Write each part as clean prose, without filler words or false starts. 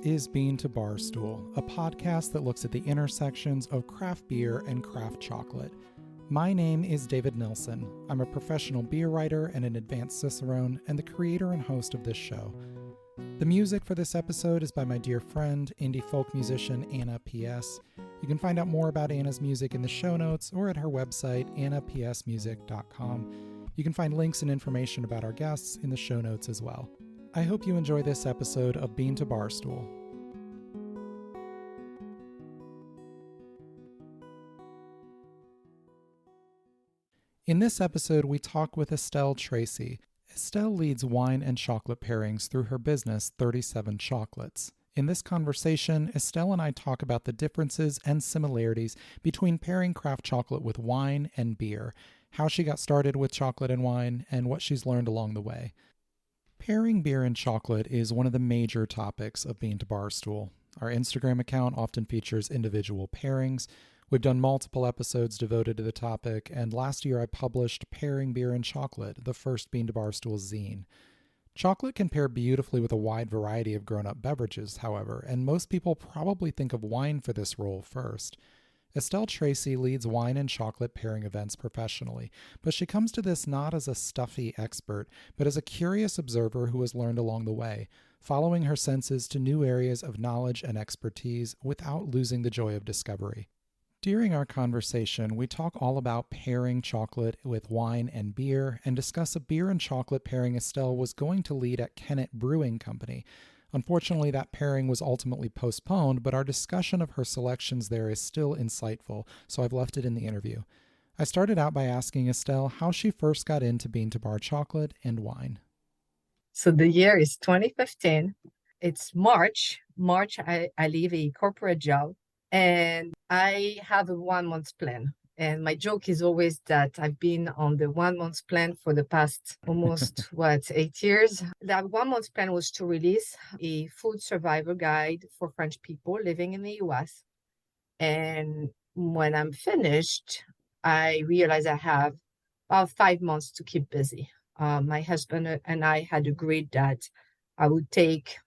is Bean to Barstool, a podcast that looks at the intersections of craft beer and craft chocolate. My name is David Nilsson. I'm a professional beer writer and an advanced cicerone, and the creator and host of this show. The music for this episode is by my dear friend, indie folk musician Anna P.S. You can find out more about Anna's music in the show notes or at her website, annapsmusic.com. You can find links and information about our guests in the show notes as well. I hope you enjoy this episode of Bean to Barstool. In this episode, we talk with Estelle Tracy. Estelle leads wine and chocolate pairings through her business, 37 Chocolates. In this conversation, Estelle and I talk about the differences and similarities between pairing craft chocolate with wine and beer, how she got started with chocolate and wine, and what she's learned along the way. Pairing beer and chocolate is one of the major topics of Bean to Barstool. Our Instagram account often features individual pairings. We've done multiple episodes devoted to the topic, and last year I published Pairing Beer and Chocolate, the first Bean to Barstool zine. Chocolate can pair beautifully with a wide variety of grown-up beverages, however, and most people probably think of wine for this role first. Estelle Tracy leads wine and chocolate pairing events professionally, but she comes to this not as a stuffy expert, but as a curious observer who has learned along the way, following her senses to new areas of knowledge and expertise without losing the joy of discovery. During our conversation, we talk all about pairing chocolate with wine and beer and discuss a beer and chocolate pairing Estelle was going to lead at Kennet Brewing Company. Unfortunately, that pairing was ultimately postponed, but our discussion of her selections there is still insightful, so I've left it in the interview. I started out by asking Estelle how she first got into Bean to Bar chocolate and wine. So the year is 2015. It's March. I leave a corporate job. And I have a 1 month plan. And my joke is always that I've been on the 1 month plan for the past almost, 8 years. That 1 month plan was to release a food survival guide for French people living in the US. And when I'm finished, I realize I have about 5 months to keep busy. My husband and I had agreed that I would take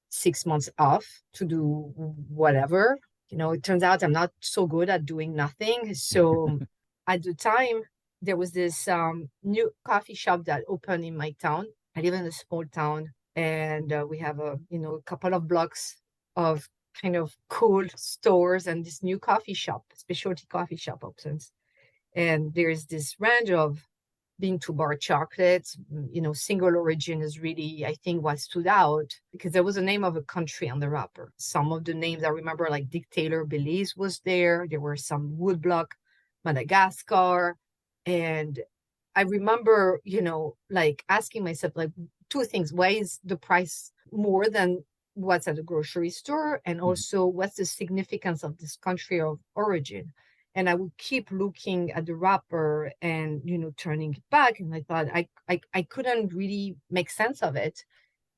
6 months off to do whatever. You know, it turns out I'm not so good at doing nothing. So at the time, there was this new coffee shop that opened in my town. I live in a small town, and we have a couple of blocks of kind of cool stores, and this new coffee shop, specialty coffee shop opens. And there's this range of Bean to Bar chocolates, single origin is really, I think, what stood out because there was a name of a country on the wrapper. Some of the names I remember, like Dictator Belize was there. There were some woodblock, Madagascar. And I remember, asking myself, two things. Why is the price more than what's at the grocery store? And also, what's the significance of this country of origin? And I would keep looking at the wrapper and, turning it back. And I thought I couldn't really make sense of it.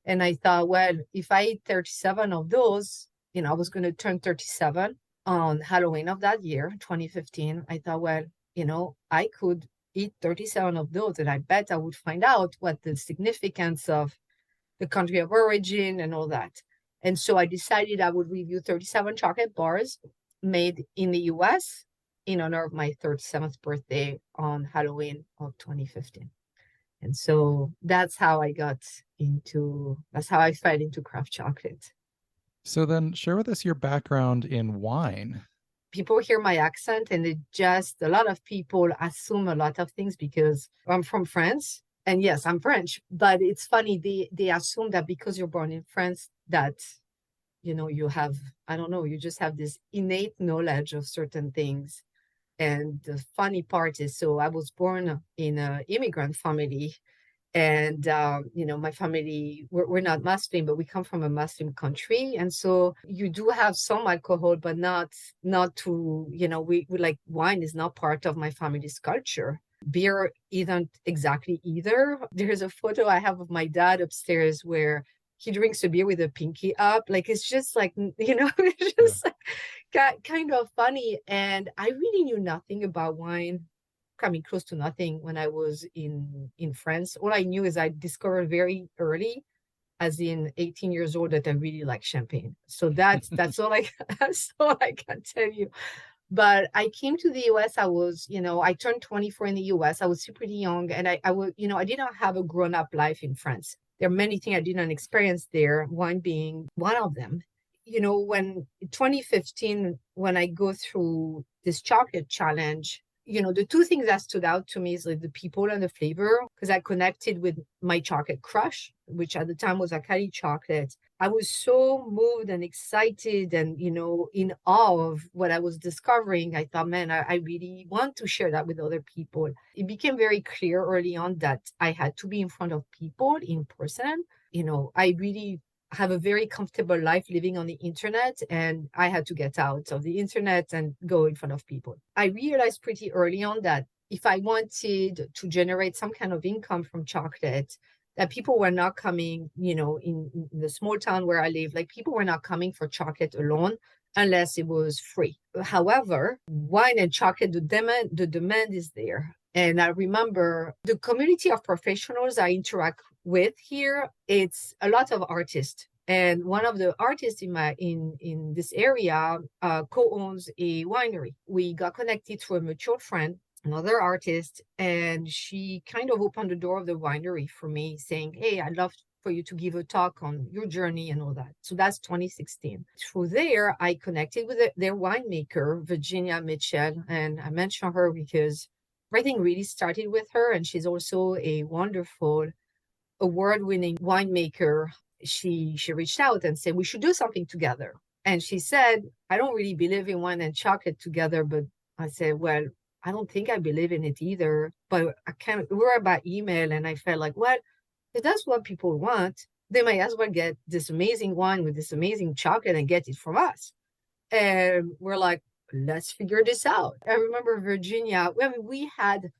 And I thought, well, if I eat 37 of those, I was going to turn 37 on Halloween of that year, 2015. I thought, well, I could eat 37 of those. And I bet I would find out what the significance of the country of origin and all that. And so I decided I would review 37 chocolate bars made in the US in honor of my 37th birthday on Halloween of 2015. And so that's how I fell into craft chocolate. So then share with us your background in wine. People hear my accent and a lot of people assume a lot of things because I'm from France. And yes, I'm French, but it's funny. They assume that because you're born in France that, you have, you just have this innate knowledge of certain things. And the funny part is, so I was born in an immigrant family, and my family we're not Muslim, but we come from a Muslim country, and so you do have some alcohol, but not to we like wine is not part of my family's culture. Beer isn't exactly either. There's a photo I have of my dad upstairs where he drinks a beer with a pinky up. Like, it's just like, it's just kind of funny. And I really knew nothing about wine, coming close to nothing when I was in France. All I knew is I discovered very early as in 18 years old, that I really like champagne. So that's all I that's all I can tell you. But I came to the US. I was, I turned 24 in the US. I was super young, and I was, I didn't have a grown-up life in France. There are many things I didn't experience there, one being one of them. When 2015, when I go through this chocolate challenge, the two things that stood out to me is like the people and the flavor, because I connected with my chocolate crush, which at the time was Akari chocolate. I was so moved and excited and, in awe of what I was discovering. I thought, man, I really want to share that with other people. It became very clear early on that I had to be in front of people in person. I really have a very comfortable life living on the internet, and I had to get out of the internet and go in front of people. I realized pretty early on that if I wanted to generate some kind of income from chocolate, that people were not coming, in the small town where I live, like people were not coming for chocolate alone unless it was free. However, wine and chocolate, the demand is there. And I remember the community of professionals I interact with here, it's a lot of artists. And one of the artists in this area co-owns a winery. We got connected through a mutual friend, another artist, and she kind of opened the door of the winery for me, saying, "Hey, I'd love for you to give a talk on your journey and all that." So that's 2016. Through there, I connected with their winemaker, Virginia Mitchell, and I mention her because everything really started with her, and she's also a wonderful award-winning winemaker. She reached out and said we should do something together. And she said, "I don't really believe in wine and chocolate together," but I said, "Well, I don't think I believe in it either, but I can't." We were by email, and I felt like, well, if that's what people want, they might as well get this amazing wine with this amazing chocolate and get it from us. And we're like, let's figure this out. I remember Virginia, we had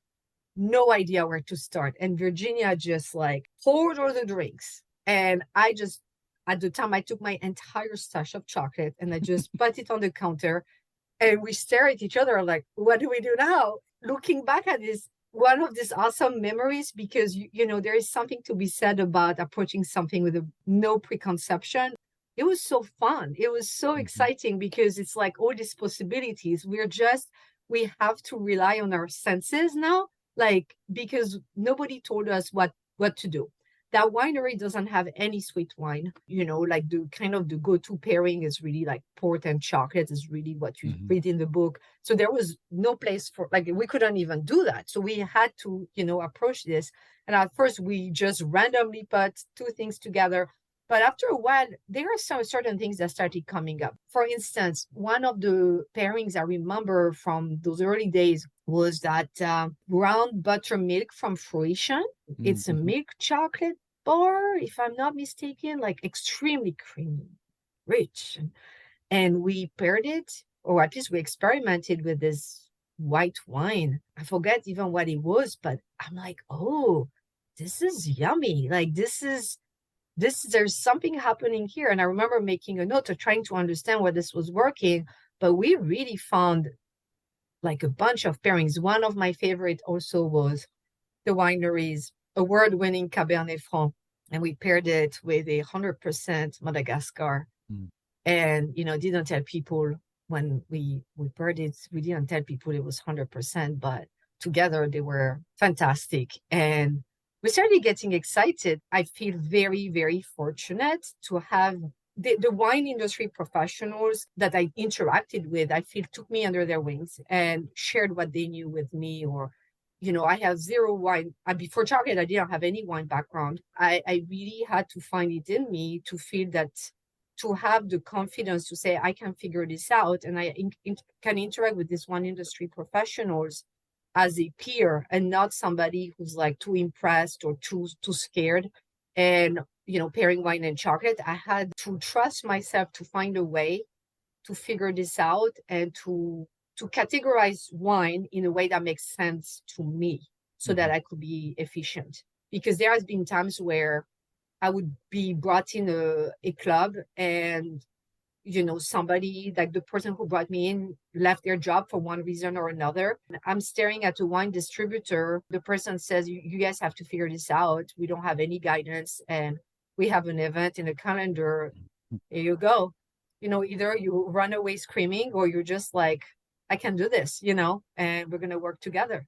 no idea where to start. And Virginia just like poured all the drinks. And I just, at the time, I took my entire stash of chocolate and I just put it on the counter. And we stare at each other like, what do we do now? Looking back at this, one of these awesome memories, because, there is something to be said about approaching something with no preconception. It was so fun. It was so exciting because it's like all these possibilities. We have to rely on our senses now, like, because nobody told us what to do. That winery doesn't have any sweet wine, like the kind of the go-to pairing is really like port and chocolate is really what you read in the book. So there was no place for, like, we couldn't even do that. So we had to, approach this. And at first we just randomly put two things together. But after a while, there are some certain things that started coming up. For instance, one of the pairings I remember from those early days was that brown buttermilk from Fruition. It's a milk chocolate bar, if I'm not mistaken, like extremely creamy, rich. And we paired it, or at least we experimented with this white wine. I forget even what it was, but I'm like, oh, this is yummy. Like there's something happening here. And I remember making a note of trying to understand why this was working, but we really found like a bunch of pairings. One of my favorite also was the winery's award-winning Cabernet Franc, and we paired it with 100% Madagascar. And, didn't tell people when we paired it, we didn't tell people it was 100%, but together they were fantastic. And we started getting excited. I feel very, very fortunate to have the wine industry professionals that I interacted with, I feel took me under their wings and shared what they knew with me. Or, I have zero wine. Before chocolate, I didn't have any wine background. I really had to find it in me to feel that, to have the confidence to say, I can figure this out. And I can interact with these wine industry professionals as a peer and not somebody who's like too impressed or too scared. And, pairing wine and chocolate, I had to trust myself to find a way to figure this out and to categorize wine in a way that makes sense to me so that I could be efficient. Because there has been times where I would be brought in a club and, somebody, like the person who brought me in, left their job for one reason or another. I'm staring at a wine distributor. The person says, you guys have to figure this out. We don't have any guidance. And we have an event in the calendar. Here you go. Either you run away screaming or you're just like, I can do this, and we're going to work together.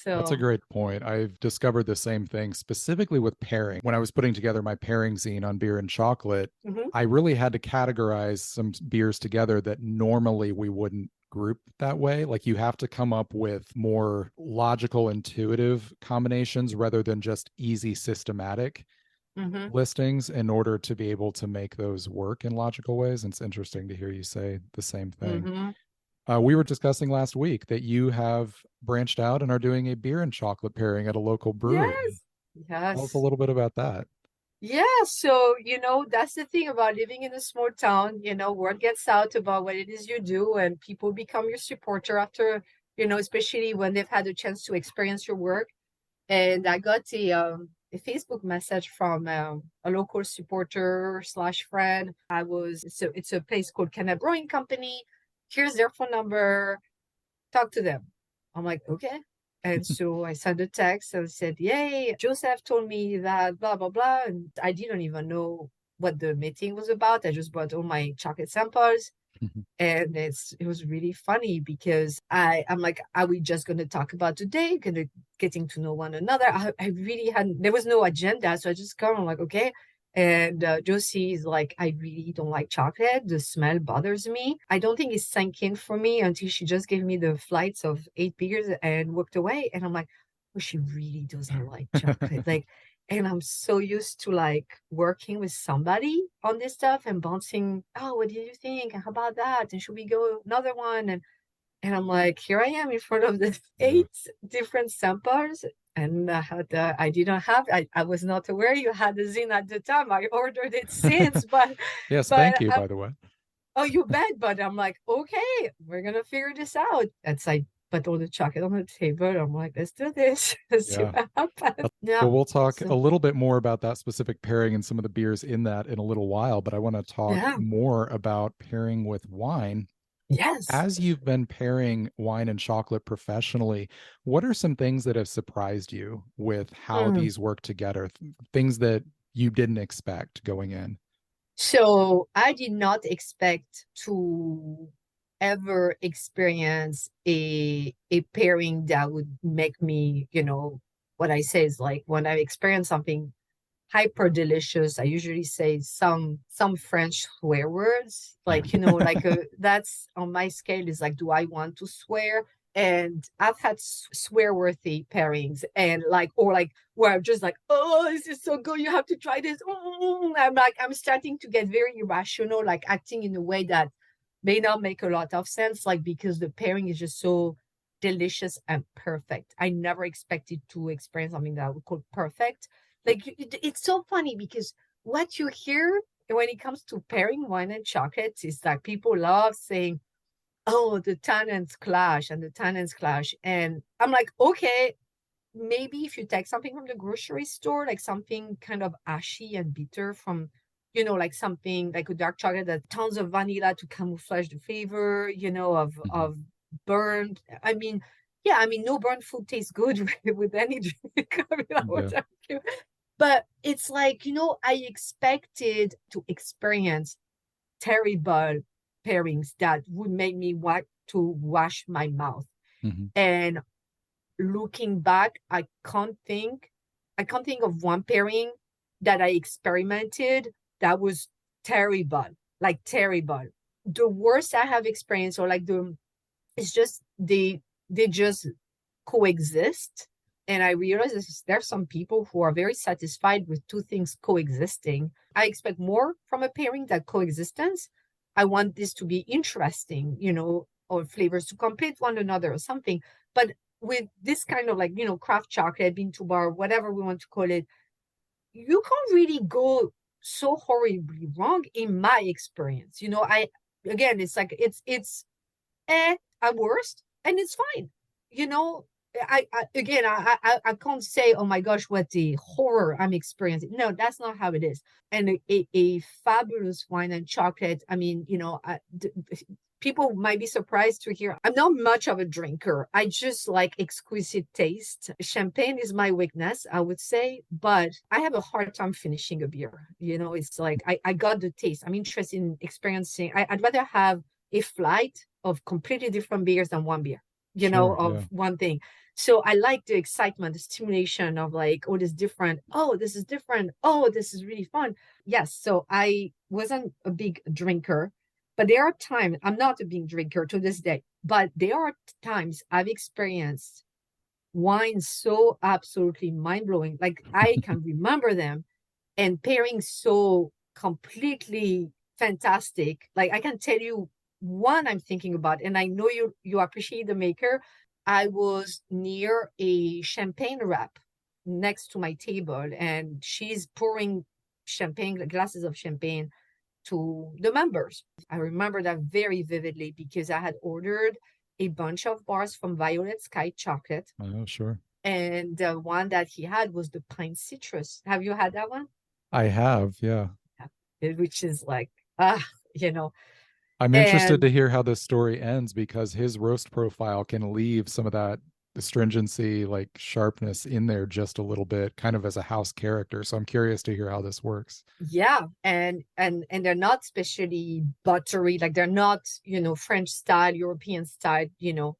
That's a So, great point. I've discovered the same thing specifically with pairing. When I was putting together my pairing zine on beer and chocolate, mhm, I really had to categorize some beers together that normally we wouldn't group that way. Like you have to come up with more logical, intuitive combinations rather than just easy systematic mhm, listings in order to be able to make those work in logical ways. And it's interesting to hear you say the same thing. mhm. We were discussing last week that you have branched out and are doing a beer and chocolate pairing at a local brewery. Yes. Tell us a Yes. little bit about that. Yeah, so that's the thing about living in a small town. Word gets out about what it is you do, and people become your supporter after, especially when they've had a chance to experience your work. And I got a Facebook message from a local supporter slash friend. It's a place called Canna Brewing Company. Here's their phone number. Talk to them. I'm like, okay. And so I sent a text and said, yay, Joseph told me that blah, blah, blah. And I didn't even know what the meeting was about. I just bought all my chocolate samples. And it was really funny because I'm like, are we just going to talk about today? Gonna getting to know one another? I really hadn't. There was no agenda, so I just come. I'm like, okay. And Josie is like, I really don't like chocolate. The smell bothers me. I don't think it's sank in for me until she just gave me the flights of 8 beers and walked away. And I'm like, oh, she really doesn't like chocolate. Like, and I'm so used to like working with somebody on this stuff and bouncing, oh, what do you think? How about that? And should we go another one? And I'm like, here I am in front of the Yeah. 8 different samples. And I didn't have, I was not aware you had the zine at the time. I ordered it since, Yes, thank but you, by the way. oh, you bet. But I'm like, okay, we're gonna figure this out. And so I put all the chocolate on the table. I'm like, let's do this. Let's see Yeah. what happens. Yeah. Well, we'll talk a So little bit more about that specific pairing and some of the beers in that in a little while, but I want to talk yeah. more about pairing with wine. Yes. As you've been pairing wine and chocolate professionally, what are some things that have surprised you with how Mm. these work together? Things that you didn't expect going in? So I did not expect to ever experience a pairing that would make me, what I say is like when I experience something hyper delicious, I usually say some French swear words. Like, like that's on my scale is like, do I want to swear? And I've had swear worthy pairings and like, or like where I'm just like, oh, this is so good. You have to try this. I'm like, I'm starting to get very irrational, like acting in a way that may not make a lot of sense, like because the pairing is just so delicious and perfect. I never expected to experience something that I would call perfect. Like it's so funny because what you hear when it comes to pairing wine and chocolate is that people love saying, oh, the tannins clash and the tannins clash. And I'm like, okay, maybe if you take something from the grocery store, like something kind of ashy and bitter from, like something like a dark chocolate that tons of vanilla to camouflage the flavor, Mhm. of burnt. I mean, yeah, I mean, no burnt food tastes good with any drink. I mean, Yeah. but it's like, I expected to experience terrible pairings that would make me want to wash my mouth. Hmm. And looking back, I can't think of one pairing that I experimented that was terrible, like terrible. The worst I have experienced, or like it's just they just coexist. And I realize there's some people who are very satisfied with two things coexisting. I expect more from a pairing than coexistence. I want this to be interesting, or flavors to complete one another or something. But with this kind of like, craft chocolate, bean to bar, whatever we want to call it, you can't really go so horribly wrong in my experience. Again, it's like it's at worst, and it's fine. You know, I can't say, oh my gosh, what the horror I'm experiencing. No, that's not how it is. And a fabulous wine and chocolate. I mean, people might be surprised to hear I'm not much of a drinker. I just like exquisite taste. Champagne is my weakness, I would say, but I have a hard time finishing a beer. It's like I got the taste. I'm interested in experiencing. I'd rather have a flight of completely different beers than one beer, Sure, yeah. of one thing. So I like the excitement, the stimulation of like, oh, this is different. Oh, this is different. Oh, this is really fun. Yes. So I wasn't a big drinker, but there are times I'm not a big drinker to this day, but there are times I've experienced wine so absolutely mind blowing. Like I can remember them and pairing so completely fantastic. Like I can tell you one I'm thinking about, and I know you appreciate the maker. I was near a champagne wrap next to my table, and she's pouring champagne glasses of champagne to the members. I remember that very vividly because I had ordered a bunch of bars from Violet Sky Chocolate, Oh, sure. and the one that he had was the pine citrus. Have you had that one? I have, yeah. Which is like, ah, you know, I'm interested and to hear how this story ends because his roast profile can leave some of that astringency, like sharpness in there just a little bit, kind of as a house character. So I'm curious to hear how this works. yeah, and they're not especially buttery, like they're not, French style, European style,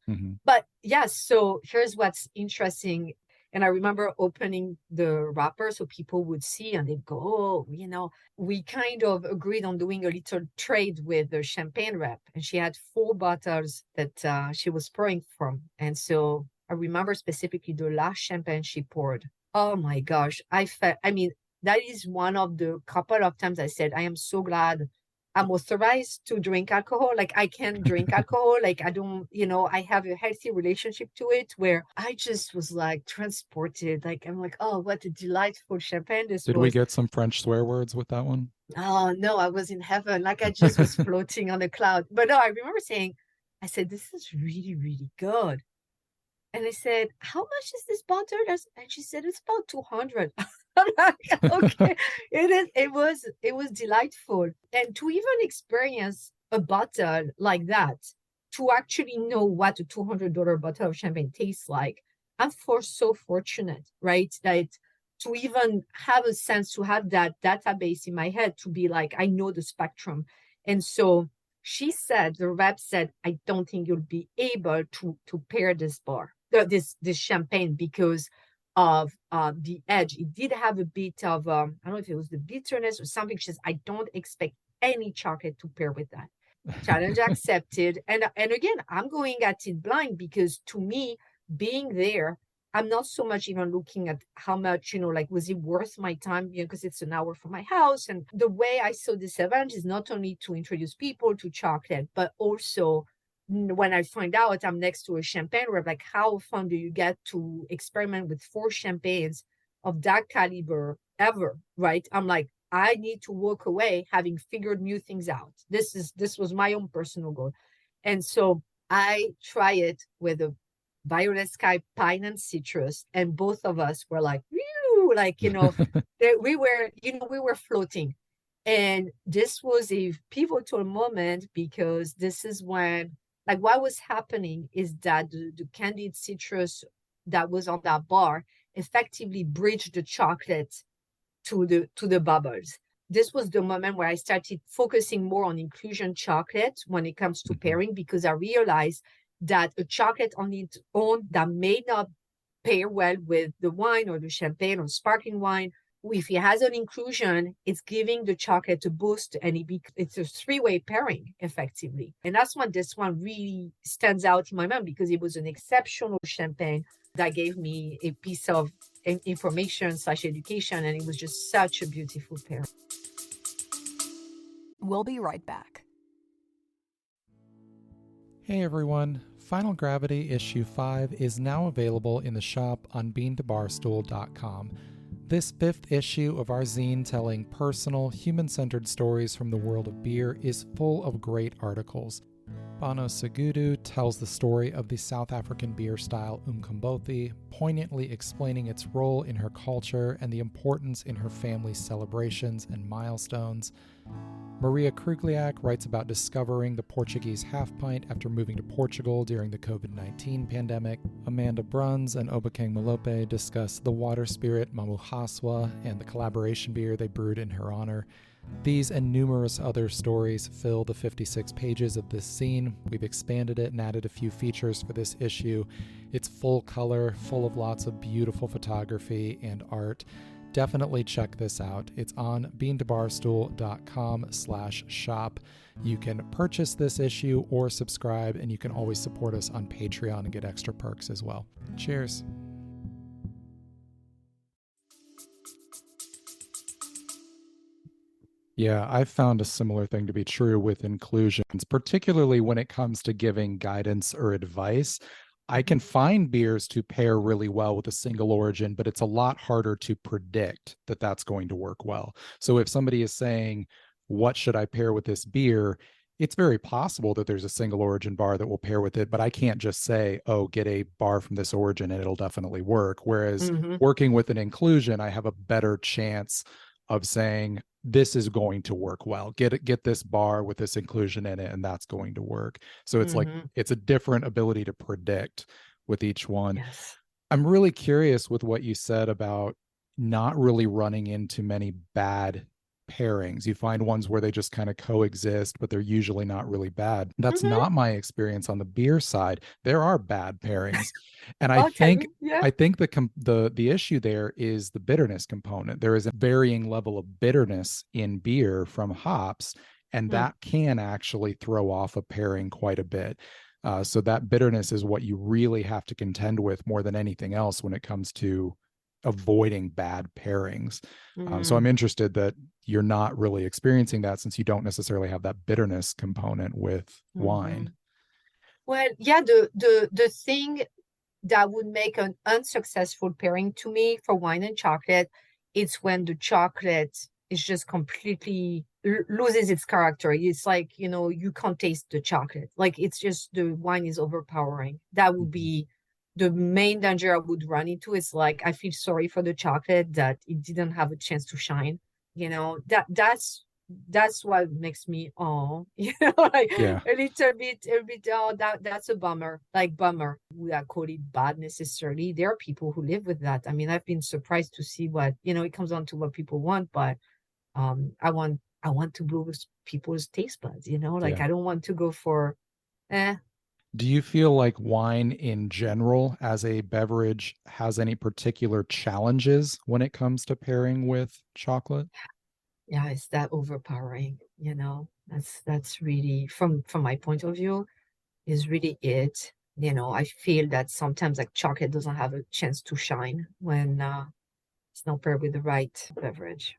Hmm. But yes, so here's what's interesting. And I remember opening the wrapper so people would see and they'd go, oh, we kind of agreed on doing a little trade with the champagne wrap. And she had 4 bottles that she was pouring from. And so I remember specifically the last champagne she poured. Oh my gosh. I mean, that is one of the couple of times I said, I am so glad I'm authorized to drink alcohol. Like I can drink alcohol. Like I don't, I have a healthy relationship to it where I just was like transported. Like I'm like, oh, what a delightful champagne this Did we was. get some French swear words with that one? Oh no, I was in heaven. Like I just was floating on a cloud. But no, I remember saying, I said, this is really, really good. And I said, how much is this bottle? And she said, it's about 200. I'm like, okay, it was delightful. And to even experience a bottle like that, to actually know what a $200 bottle of champagne tastes like, so fortunate, right? That to even have a sense, to have that database in my head, to be like, I know the spectrum. And so she said, the rep said, I don't think you'll be able to pair this champagne because of the edge. It did have a bit of I don't know if it was the bitterness or something. She says, I don't expect any chocolate to pair with that. Challenge accepted. And again, I'm going at it blind because to me, being there, I'm not so much even looking at how much, like, was it worth my time? Because it's an hour from my house. And the way I saw this event is not only to introduce people to chocolate, but also when I find out I'm next to a champagne where like, how fun do you get to experiment with 4 champagnes of that caliber ever, right? I'm like, I need to walk away having figured new things out. This was my own personal goal. And so I try it with a violet sky pine and citrus, and both of us were like, whew, like, we were floating. And this was a pivotal moment because this is when, like, what was happening is that the candied citrus that was on that bar effectively bridged the chocolate to the bubbles. This was the moment where I started focusing more on inclusion chocolate when it comes to Mhm. pairing, because I realized that a chocolate on its own that may not pair well with the wine or the champagne or sparkling wine, if it has an inclusion, it's giving the chocolate a boost, and it's a 3-way pairing effectively. And that's when this one really stands out in my mind, because it was an exceptional champagne that gave me a piece of information/education, and it was just such a beautiful pair. We'll be right back. Hey everyone, Final Gravity Issue 5 is now available in the shop on beantobarstool.com. This 5th issue of our zine telling personal, human-centered stories from the world of beer is full of great articles. Stefano Segudu tells the story of the South African beer style Umkombothi, poignantly explaining its role in her culture and the importance in her family's celebrations and milestones. Maria Krugliak writes about discovering the Portuguese half pint after moving to Portugal during the COVID-19 pandemic. Amanda Bruns and Obakeng Malope discuss the water spirit Mamuhaswa and the collaboration beer they brewed in her honor. These and numerous other stories fill the 56 pages of this zine. We've expanded it and added a few features for this issue. It's full color, full of lots of beautiful photography and art. Definitely check this out. It's on beantobarstool.com/shop. You can purchase this issue or subscribe, and you can always support us on Patreon and get extra perks as well. Cheers. Yeah, I've found a similar thing to be true with inclusions, particularly when it comes to giving guidance or advice. I can find beers to pair really well with a single origin, but it's a lot harder to predict that that's going to work well. So if somebody is saying, what should I pair with this beer? It's very possible that there's a single origin bar that will pair with it, but I can't just say, oh, get a bar from this origin and it'll definitely work. Whereas working with an inclusion, I have a better chance of saying, this is going to work well. Get this bar with this inclusion in it, and that's going to work. So it's like it's a different ability to predict with each one. Yes. I'm really curious with what you said about not really running into many bad pairings. You find ones where they just kind of coexist, but they're usually not really bad. That's not my experience on the beer side. There are bad pairings. And I think the issue there is the bitterness component. There is a varying level of bitterness in beer from hops, and that can actually throw off a pairing quite a bit. So that bitterness is what you really have to contend with more than anything else when it comes to avoiding bad pairings. So I'm interested that you're not really experiencing that, since you don't necessarily have that bitterness component with wine. Well, yeah, the thing that would make an unsuccessful pairing to me for wine and chocolate, it's when the chocolate is just completely loses its character. It's like, you can't taste the chocolate. Like, it's just the wine is overpowering. That would be the main danger I would run into. Is like, I feel sorry for the chocolate that it didn't have a chance to shine. That's what makes me like a little bit that's a bummer. Like, bummer. We not call it bad necessarily. There are people who live with that. I mean, I've been surprised to see what, it comes down to what people want, but I want to blow people's taste buds, I don't want to go for Do you feel like wine in general as a beverage has any particular challenges when it comes to pairing with chocolate? Yeah, it's that overpowering, that's really, from my point of view, is really it. I feel that sometimes, like, chocolate doesn't have a chance to shine when it's not paired with the right beverage.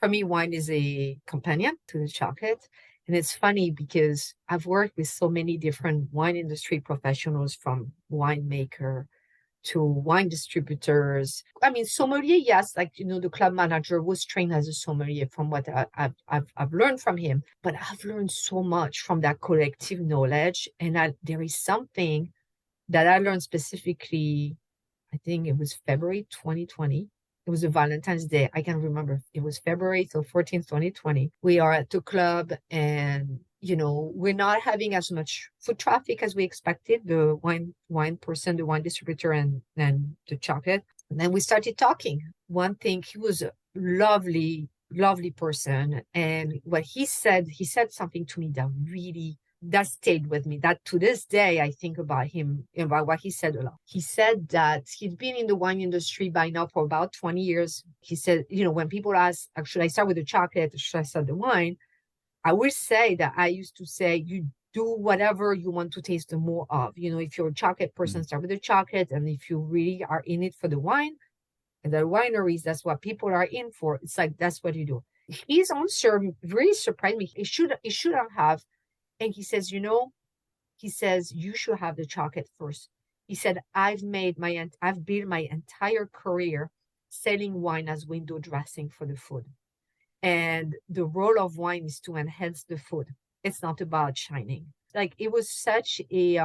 For me, wine is a companion to the chocolate. And it's funny because I've worked with so many different wine industry professionals, from winemaker to wine distributors. I mean, sommelier, yes, like, the club manager was trained as a sommelier from what I've learned from him. But I've learned so much from that collective knowledge. And there is something that I learned specifically, I think it was February 2020. It was a Valentine's Day. I can remember. It was February 14th, 2020. We are at the club, and, we're not having as much foot traffic as we expected. The wine person, the wine distributor, and the chocolate. And then we started talking. One thing, he was a lovely, lovely person. And what he said something to me that stayed with me, that to this day I think about him, about what he said a lot. He said that he'd been in the wine industry by now for about 20 years. He said, when people ask, should I start with the chocolate or should I start the wine? I would say that I used to say, you do whatever you want to taste the more of. If you're a chocolate person, start with the chocolate. And if you really are in it for the wine and the wineries, that's what people are in for. It's like, that's what you do. His answer really surprised me. It shouldn't have. And he says, you should have the chocolate first. He said, I've built my entire career selling wine as window dressing for the food. And the role of wine is to enhance the food. It's not about shining. like it was such a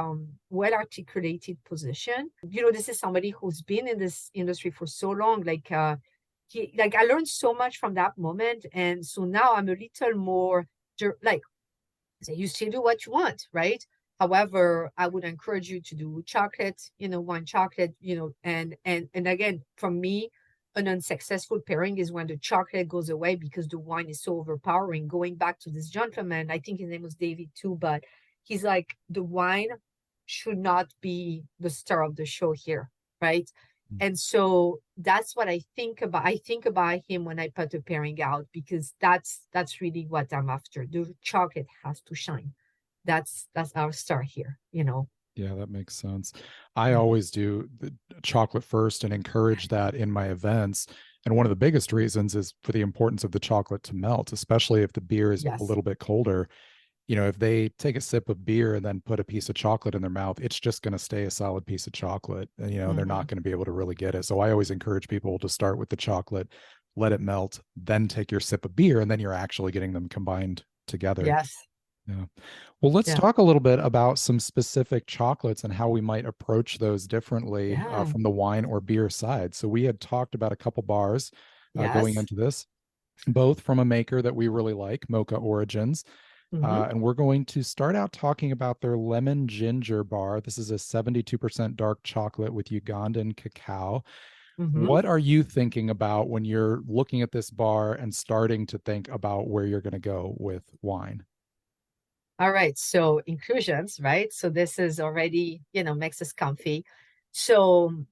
well articulated position. You know, this is somebody who's been in this industry for so long. Like I learned so much from that moment, and so now I'm a little more like, so you still do what you want, right? However, I would encourage you to do chocolate, wine chocolate, and again, for me, an unsuccessful pairing is when the chocolate goes away because the wine is so overpowering. Going back to this gentleman, I think his name was David too, but he's like, the wine should not be the star of the show here, right? And so that's what I think about. I think about him when I put a pairing out, because that's really what I'm after. The chocolate has to shine. That's our star here. Yeah, that makes sense. I Yeah. always do the chocolate first and encourage that in my events. And one of the biggest reasons is for the importance of the chocolate to melt, especially if the beer is a Yes. little bit colder. If they take a sip of beer and then put a piece of chocolate in their mouth, it's just going to stay a solid piece of chocolate. And, they're Mm-hmm. not going to be able to really get it. So I always encourage people to start with the chocolate, let it melt, then take your sip of beer, and then you're actually getting them combined together. Yes. Yeah. Well, let's Yeah. talk a little bit about some specific chocolates and how we might approach those differently Yeah. from the wine or beer side. So we had talked about a couple bars going Yes. into this, both from a maker that we really like, Mocha Origins. Mm-hmm. And we're going to start out talking about their lemon ginger bar. This is a 72% dark chocolate with Ugandan cacao. Mm-hmm. What are you thinking about when you're looking at this bar and starting to think about where you're going to go with wine? All right. So inclusions, right? So this is already, makes us comfy. So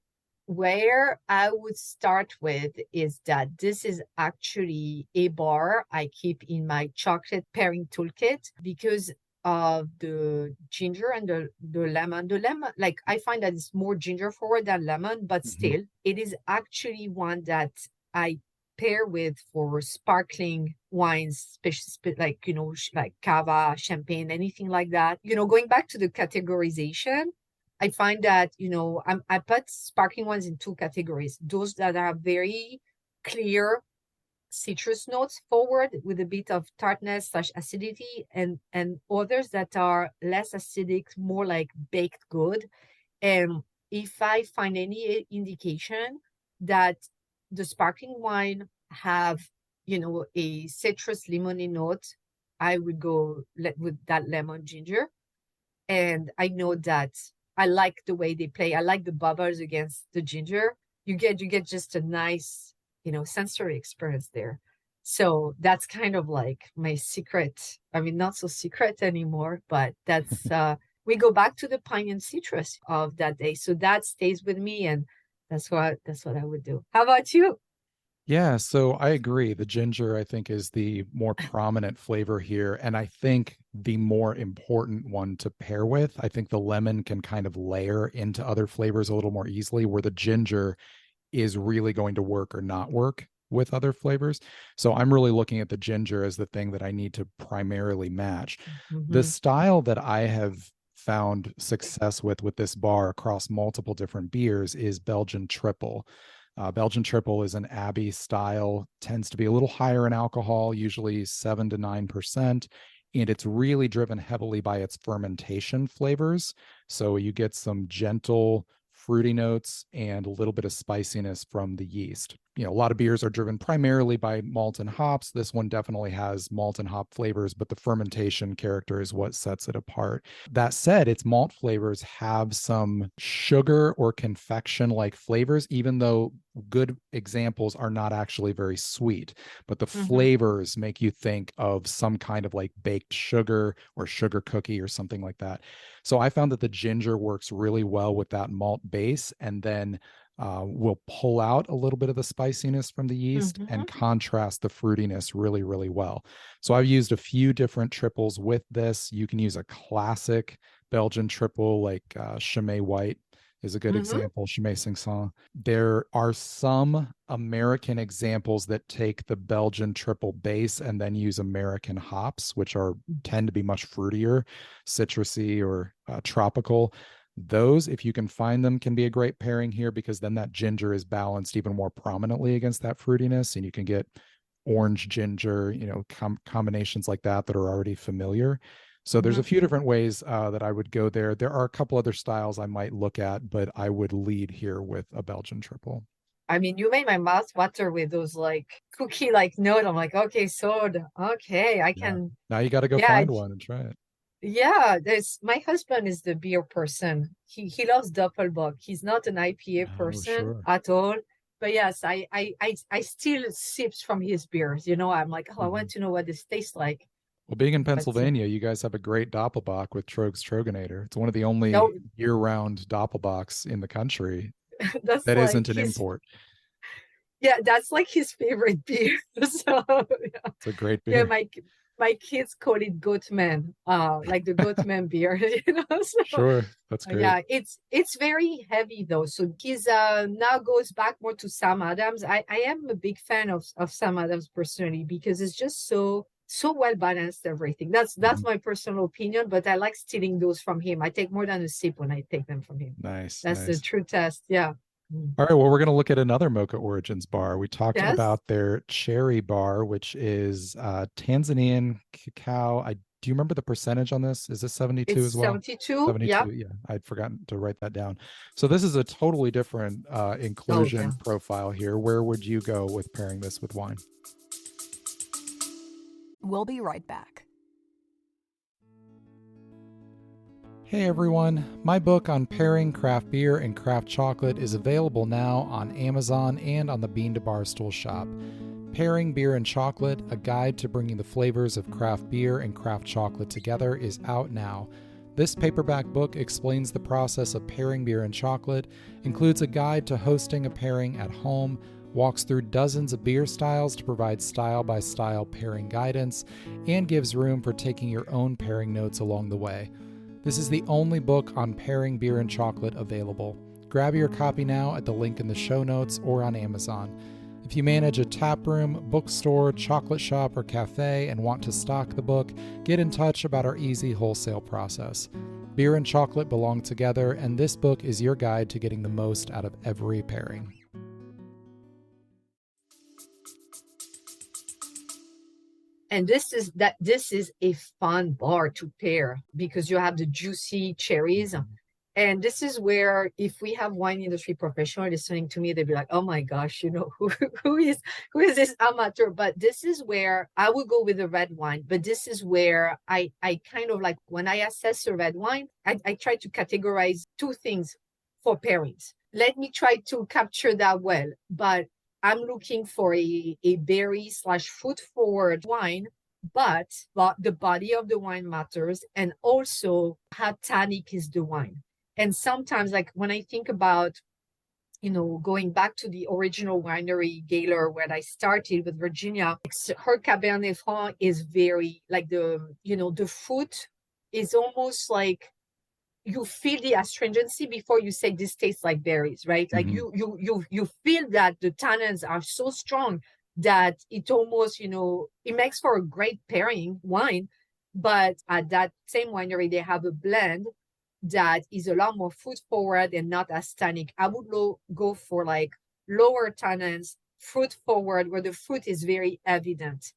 where I would start with is that this is actually a bar I keep in my chocolate pairing toolkit because of the ginger and the lemon. The lemon, like I find that it's more ginger forward than lemon, but Mhm. still, it is actually one that I pair with for sparkling wines, like, like cava, champagne, anything like that. Going back to the categorization, I find that, I put sparkling wines in two categories: those that are very clear citrus notes forward with a bit of tartness slash acidity, and others that are less acidic, more like baked good. And if I find any indication that the sparkling wine have, a citrus lemony note, I would go with that lemon ginger. And I know that I like the way they play. I like the bubbles against the ginger. You get just a nice, sensory experience there. So that's kind of like my secret. I mean, not so secret anymore, but that's we go back to the pine and citrus of that day. So that stays with me, and that's what I would do. How about you? Yeah, so I agree. The ginger, I think, is the more prominent flavor here. And I think the more important one to pair with. I think the lemon can kind of layer into other flavors a little more easily, where the ginger is really going to work or not work with other flavors. So I'm really looking at the ginger as the thing that I need to primarily match. The Mm-hmm. style that I have found success with this bar across multiple different beers is Belgian triple. Belgian triple is an Abbey style, tends to be a little higher in alcohol, usually 7 to 9%. And it's really driven heavily by its fermentation flavors. So you get some gentle fruity notes and a little bit of spiciness from the yeast. A lot of beers are driven primarily by malt and hops. This one definitely has malt and hop flavors, but the fermentation character is what sets it apart. That said, its malt flavors have some sugar or confection like flavors, even though good examples are not actually very sweet. But the Mm-hmm. flavors make you think of some kind of like baked sugar or sugar cookie or something like that. So I found that the ginger works really well with that malt base, and then will pull out a little bit of the spiciness from the yeast Mm-hmm. and contrast the fruitiness really, really well. So I've used a few different triples with this. You can use a classic Belgian triple like Chimay White is a good Mm-hmm. example, Chimay Cinsault. There are some American examples that take the Belgian triple base and then use American hops, which are tend to be much fruitier, citrusy or tropical. Those, if you can find them, can be a great pairing here because then that ginger is balanced even more prominently against that fruitiness, and you can get orange ginger, combinations like that that are already familiar. So there's a Mhm. few different ways that I would go there. There are a couple other styles I might look at, but I would lead here with a Belgian triple. I mean, you made my mouth water with those like cookie like note. I'm like, okay, soda. Okay, I Yeah. can. Now you got to go Yeah, find one and try it. yeah. There's my husband is the beer person. He loves Doppelbock. He's not an IPA Oh, person sure. at all. But yes, I still sips from his beers. You know, I'm like, oh, I want Mhm. to know what this tastes like. Well, being in But Pennsylvania, you guys have a great Doppelbock with Trogs Troganator. It's one of the only no, year-round Doppelbocks in the country that's that like isn't an his import. yeah, that's like his favorite beer. So yeah, It's a great yeah, beer. my kids call it Goatman, like the Goatman beer, you know. So Sure, that's great. yeah, it's very heavy though. So he's now goes back more to Sam Adams. I am a big fan of Sam Adams personally because it's just so well balanced everything. That's Mhm. my personal opinion, but I like stealing those from him. I take more than a sip when I take them from him. Nice, That's the nice. true test. Yeah. Mm. All right, well, we're going to look at another Mocha Origins bar. We talked Yes. about their cherry bar, which is Tanzanian cacao. Do you remember the percentage on this? Is this 72 It's as well? 72. Yeah. 72, yeah. I'd forgotten to write that down. So this is a totally different Oh, yeah. inclusion profile here. Where would you go with pairing this with wine? We'll be right back. Hey everyone, my book on pairing craft beer and craft chocolate is available now on Amazon and on the Bean to Barstool shop. Pairing Beer and Chocolate, a guide to bringing the flavors of craft beer and craft chocolate together, is out now. This paperback book explains the process of pairing beer and chocolate, includes a guide to hosting a pairing at home, walks through dozens of beer styles to provide style by style pairing guidance, and gives room for taking your own pairing notes along the way. This is the only book on pairing beer and chocolate available. Grab your copy now at the link in the show notes or on Amazon. If you manage a tap room, bookstore, chocolate shop, or cafe and want to stock the book, get in touch about our easy wholesale process. Beer and chocolate belong together, and this book is your guide to getting the most out of every pairing. And this is a fun bar to pair because you have the juicy cherries. And this is where if we have wine industry professional listening to me, they'd be like, oh my gosh, you know, who is this amateur? But this is where I would go with the red wine. But this is where I kind of like when I assess a red wine, I try to categorize two things for pairings. Let me try to capture that well. But I'm looking for a berry slash fruit forward wine, but the body of the wine matters and also how tannic is the wine. And sometimes, like when I think about, you know, going back to the original winery, Gaylor, where I started with Virginia, her Cabernet Franc is very like the fruit is almost like you feel the astringency before you say this tastes like berries, right? Like Mm-hmm. you feel that the tannins are so strong that it almost, you know, it makes for a great pairing wine. But at that same winery, they have a blend that is a lot more fruit forward and not as tannic. I would go for like lower tannins, fruit forward, where the fruit is very evident.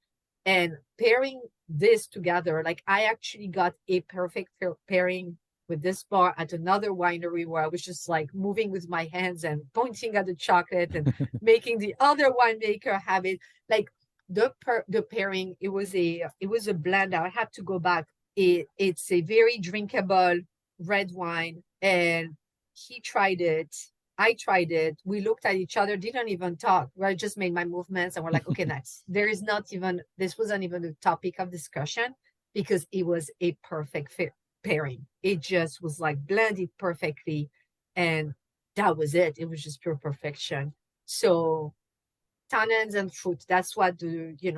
And pairing this together, like I actually got a perfect pairing with this bar at another winery where I was just like moving with my hands and pointing at the chocolate and making the other winemaker have it. Like the pairing, it was a blend. I had to go back. It's a very drinkable red wine, and he tried it. I tried it. We looked at each other, didn't even talk. I just made my movements and we're like, okay, next. There is not even, this wasn't even a topic of discussion because it was a perfect pairing. It just was like blended perfectly. And that was it. It was just pure perfection. So tannins and fruit, that's what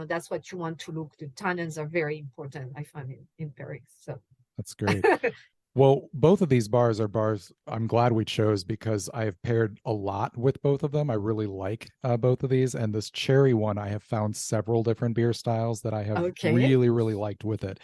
that's what you want to look. The tannins are very important, I find in pairings. So That's great. Well, both of these bars are bars I'm glad we chose because I have paired a lot with both of them. I really like both of these. And this cherry one, I have found several different beer styles that I have okay. really, really liked with it.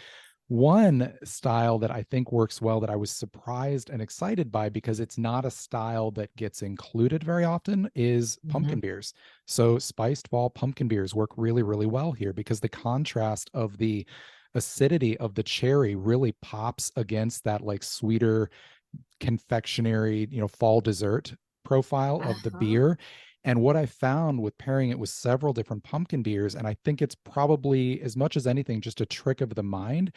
One style that I think works well that I was surprised and excited by because it's not a style that gets included very often is pumpkin Mhm. beers. So spiced fall pumpkin beers work really, really well here because the contrast of the acidity of the cherry really pops against that like sweeter confectionery, fall dessert profile of the Uh-huh. beer. And what I found with pairing it with several different pumpkin beers, and I think it's probably as much as anything just a trick of the mind,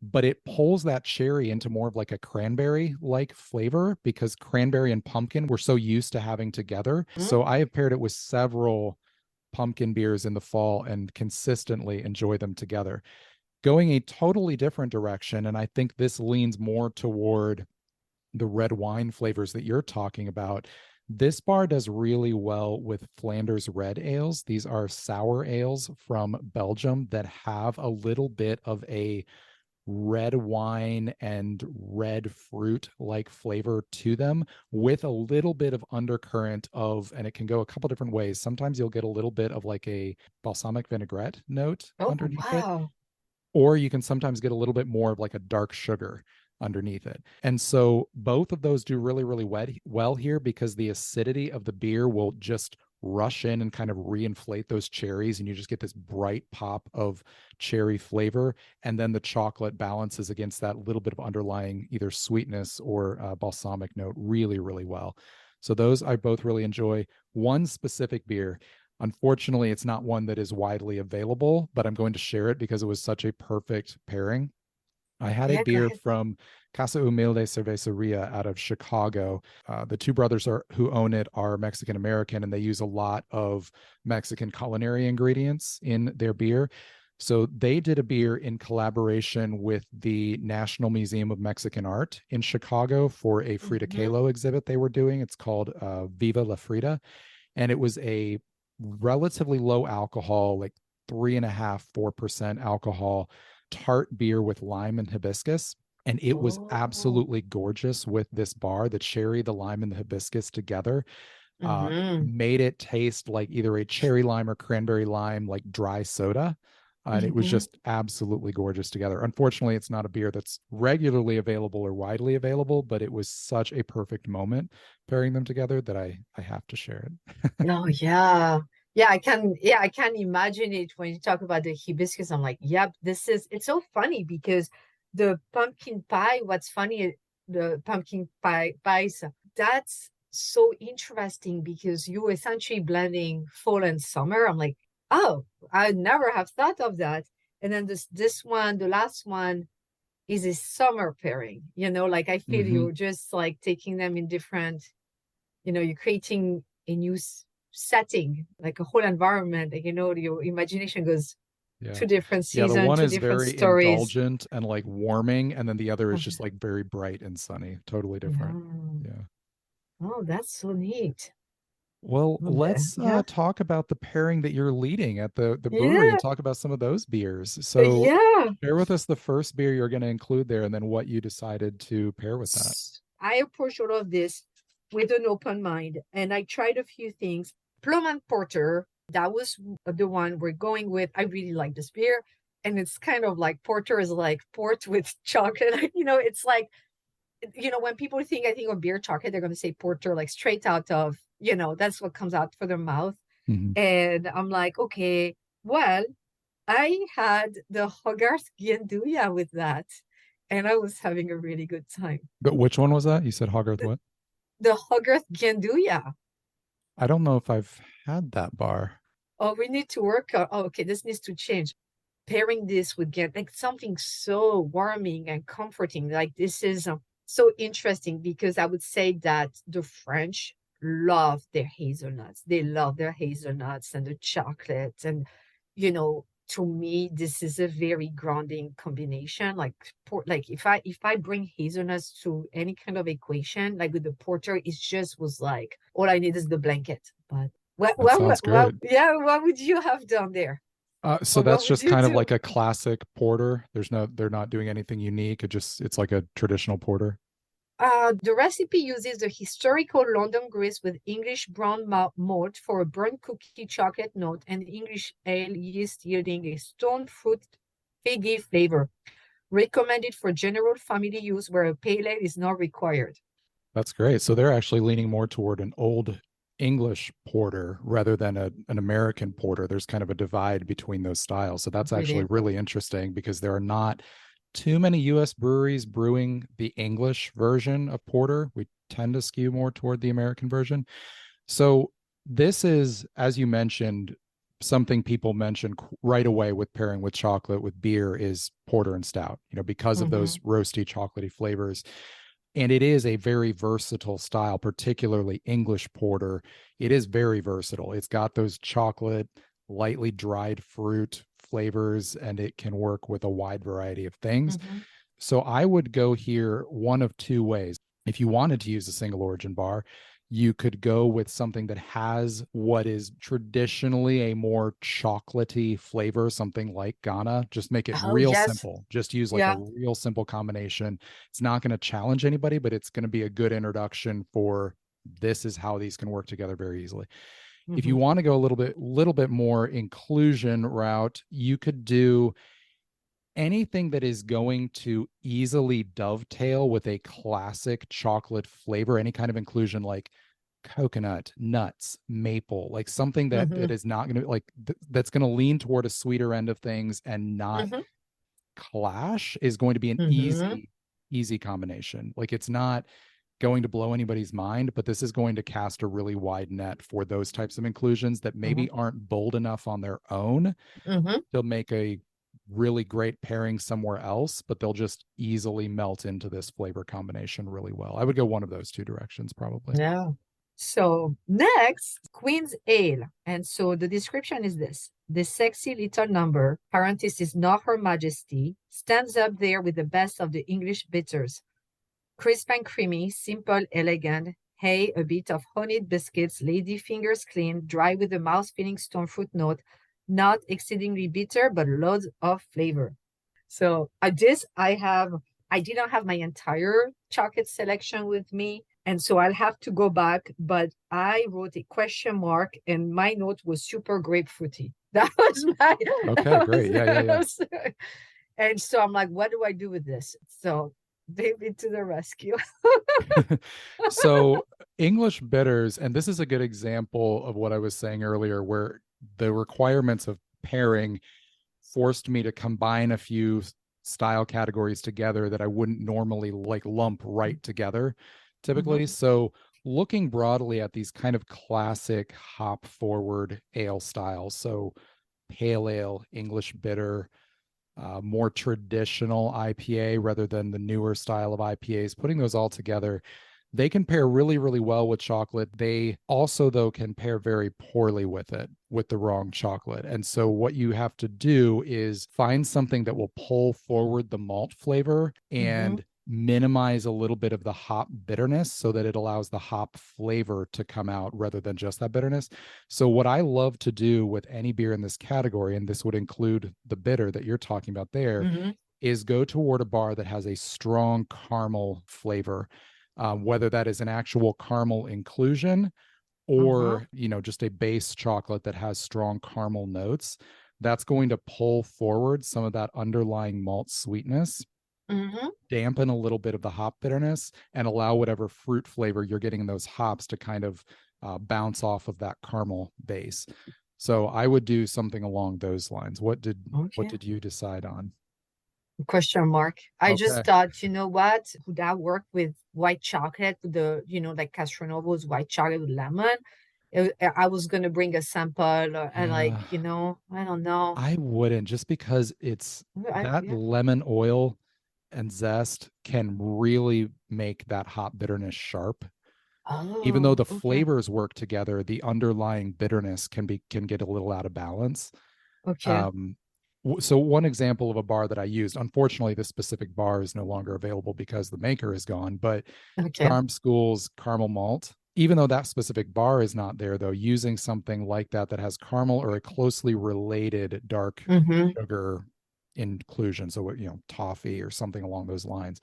but it pulls that cherry into more of like a cranberry like flavor because cranberry and pumpkin we're so used to having together. So I have paired it with several pumpkin beers in the fall and consistently enjoy them together. Going a totally different direction, and I think this leans more toward the red wine flavors that you're talking about. This bar does really well with Flanders red ales. These are sour ales from Belgium that have a little bit of a red wine and red fruit like flavor to them with a little bit of undercurrent of, and it can go a couple different ways. Sometimes you'll get a little bit of like a balsamic vinaigrette note Oh, underneath it, wow. or you can sometimes get a little bit more of like a dark sugar underneath it. And so both of those do really, really well here because the acidity of the beer will just rush in and kind of reinflate those cherries, and you just get this bright pop of cherry flavor. And then the chocolate balances against that little bit of underlying either sweetness or balsamic note really, really well. So those I both really enjoy. One specific beer, unfortunately, it's not one that is widely available, but I'm going to share it because it was such a perfect pairing. I had a Yeah, go beer ahead. from Casa Humilde Cerveceria out of Chicago. The two brothers who own it are Mexican American, and they use a lot of Mexican culinary ingredients in their beer. So they did a beer in collaboration with the National Museum of Mexican Art in Chicago for a Frida Mm-hmm. Kahlo exhibit they were doing. It's called Viva la Frida, and it was a relatively low alcohol, like 3.5, 4% alcohol tart beer with lime and hibiscus. And it was Oh. absolutely gorgeous with this bar. The cherry, the lime, and the hibiscus together Mm-hmm. made it taste like either a cherry lime or cranberry lime, like dry soda. And it was Mm-hmm. just absolutely gorgeous together. Unfortunately, it's not a beer that's regularly available or widely available, but it was such a perfect moment pairing them together that I have to share it. Oh, yeah. Yeah, I can imagine it when you talk about the hibiscus. I'm like, yep, it's so funny because the pumpkin pie, what's funny, the pumpkin pie pies, that's so interesting because you essentially blending fall and summer. I'm like, oh, I never have thought of that. And then this one, the last one is a summer pairing, like I feel Mm-hmm. you're just like taking them in different, you're creating a new setting, like a whole environment. Like, your imagination goes Yeah. to different Yeah, the seasons, one to is different very stories. indulgent and like warming, and then the other is Oh, just like very bright and sunny. Totally different. yeah. Yeah. Oh, that's so neat. Well, Okay. let's Yeah. talk about the pairing that you're leading at the brewery and Yeah. talk about some of those beers. So Yeah. share with us the first beer you're going to include there and then what you decided to pair with that. I approach all of this with an open mind and I tried a few things. Plum and Porter, that was the one we're going with. I really like this beer. And it's kind of like porter is like port with chocolate. It's like, when people think, I think of beer chocolate, they're going to say porter, like straight out of, that's what comes out for their mouth. Mhm. And I'm like, okay, well, I had the Hogarth Gianduja with that. And I was having a really good time. But which one was that? You said Hogarth The, what? the Hogarth Gianduja. I don't know if I've had that bar. Oh, we need to work on, oh, okay, this needs to change. Pairing this with get like something so warming and comforting. Like this is so interesting because I would say that the French love their hazelnuts. They love their hazelnuts and the chocolate. And, to me, this is a very grounding combination. Like if I bring hazelnuts to any kind of equation, like with the porter, it just was like all I need is the blanket. But That sounds good. yeah, what would you have done there? So Or what that's would just you kind of do? like a classic porter. They're not doing anything unique. It's like a traditional porter. The recipe uses the historical London grist with English brown malt for a burnt cookie chocolate note and English ale yeast yielding a stone fruit figgy flavor. Recommended for general family use where a pale ale is not required. That's great. So they're actually leaning more toward an old English porter rather than an American porter. There's kind of a divide between those styles. So that's actually Really. really interesting because there are not too many US breweries brewing the English version of porter. We tend to skew more toward the American version. So this is, as you mentioned, something people mention right away with pairing with chocolate with beer is porter and stout, because of those Mm-hmm. roasty chocolatey flavors. And it is a very versatile style, particularly English porter. It is very versatile. It's got those chocolate, lightly dried fruit flavors, and it can work with a wide variety of things. Mm-hmm. So I would go here one of two ways. If you wanted to use a single origin bar, you could go with something that has what is traditionally a more chocolatey flavor, something like Ghana. Just make it Oh, real yes. simple. Just use like a Yeah. real simple combination. It's not going to challenge anybody, but it's going to be a good introduction for this is how these can work together very easily. If you Mm-hmm. want to go a little bit more inclusion route, you could do anything that is going to easily dovetail with a classic chocolate flavor, any kind of inclusion like coconut, nuts, maple, like something that Mm-hmm. is not going to that's going to lean toward a sweeter end of things and not Mm-hmm. clash is going to be an Mm-hmm. easy combination. Like it's not going to blow anybody's mind, but this is going to cast a really wide net for those types of inclusions that Mm-hmm. maybe aren't bold enough on their own. Mm-hmm. They'll make a really great pairing somewhere else, but they'll just easily melt into this flavor combination really well. I would go one of those two directions probably. Yeah. So next, Queen's Ale. And so the description is this. The sexy little number, parenthesis, not Her Majesty, stands up there with the best of the English bitters. Crisp and creamy, simple, elegant. Hey, a bit of honeyed biscuits, lady fingers clean, dry with a mouth-filling stone fruit note, not exceedingly bitter, but loads of flavor. So I did not have my entire chocolate selection with me. And so I'll have to go back, but I wrote a question mark and my note was super grapefruity. That was my, Okay, that great. Yeah, yeah, yeah. was, and so I'm like, what do I do with this? So David to the rescue. So English bitters, and this is a good example of what I was saying earlier, where the requirements of pairing forced me to combine a few style categories together that I wouldn't normally like lump right together typically. Mm-hmm. So looking broadly at these kind of classic hop forward ale styles, so pale ale, English bitter, more traditional IPA rather than the newer style of IPAs, putting those all together, they can pair really, really well with chocolate. They also, though, can pair very poorly with it, with the wrong chocolate. And so, what you have to do is find something that will pull forward the malt flavor Mm-hmm. and minimize a little bit of the hop bitterness so that it allows the hop flavor to come out rather than just that bitterness. So, what I love to do with any beer in this category, and this would include the bitter that you're talking about there, Mm-hmm. is go toward a bar that has a strong caramel flavor, whether that is an actual caramel inclusion Mm-hmm. or just a base chocolate that has strong caramel notes. That's going to pull forward some of that underlying malt sweetness, Mm-hmm. dampen a little bit of the hop bitterness, and allow whatever fruit flavor you're getting in those hops to kind of bounce off of that caramel base. So I would do something along those lines. What Okay. did you decide on? Question mark. I Okay. just thought, you know what? Would that work with white chocolate, with the, like Castronovo's white chocolate with lemon? I was going to bring a sample and like, Yeah, I don't know. I wouldn't, just because it's that Yeah. lemon oil and zest can really make that hop bitterness sharp. Even though Oh, the okay. flavors work together, the underlying bitterness can get a little out of balance. Okay. Um, so one example of a bar that I used, unfortunately, this specific bar is no longer available because the maker is gone, but Okay. Charm School's caramel malt, even though that specific bar is not there, though, using something like that that has caramel or a closely related dark Mm-hmm. sugar inclusion, so toffee or something along those lines.